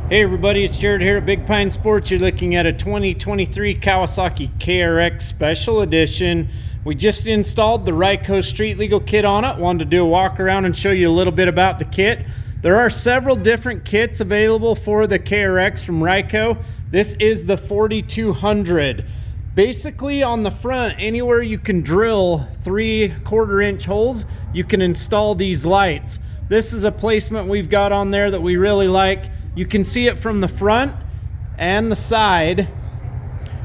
Hey everybody, it's Jared here at Big Pine Sports. You're looking at a 2023 Kawasaki KRX Special Edition. We just installed the Ryco Street Legal kit on it. Wanted to do a walk around and show you a little bit about the kit. There are several different kits available for the KRX from Ryco. This is the 4200. Basically on the front, anywhere you can drill 3/4 inch holes, you can install these lights. This is a placement we've got on there that we really like. You can see it from the front and the side.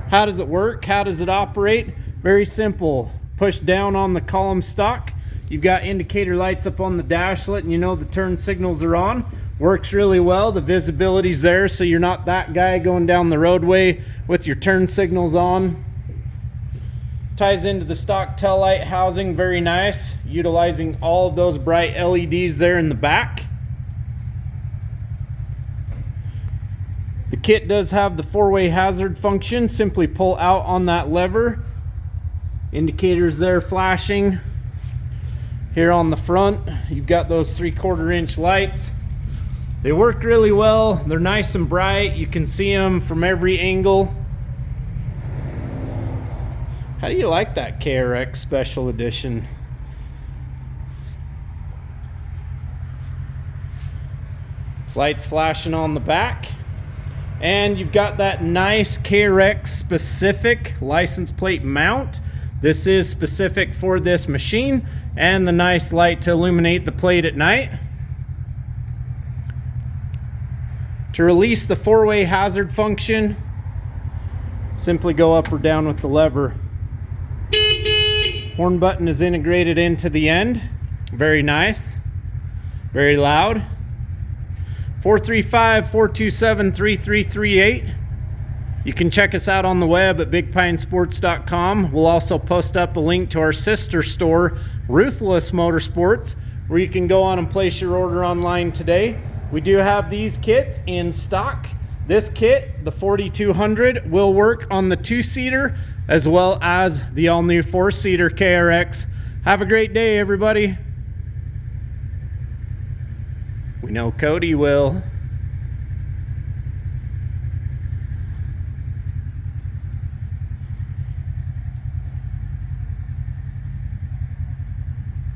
How does it work? How does it operate? Very simple. Push down on the column stock. You've got indicator lights up on the dash letting you know the turn signals are on. Works really well. The visibility's there, so you're not that guy going down the roadway with your turn signals on. Ties into the stock tail light housing, very nice. Utilizing all of those bright LEDs there in the back. The kit does have the 4-way hazard function. Simply pull out on that lever. Indicators there flashing. Here on the front, you've got those 3/4 inch lights. They work really well. They're nice and bright. You can see them from every angle. How do you like that KRX Special Edition? Lights flashing on the back. And you've got that nice KRX specific license plate mount. This is specific for this machine, and the nice light to illuminate the plate at night. To release the 4-way hazard function, simply go up or down with the lever. Horn button is integrated into the end. Very nice, very loud. 435-427-3338. You can check us out on the web at bigpinesports.com. We'll also post up a link to our sister store, Ruthless Motor Sports, where you can go on and place your order online today. We do have these kits in stock. This kit, the 4200, will work on the 2-seater as well as the all-new 4-seater KRX. Have a great day, everybody. We know Cody will.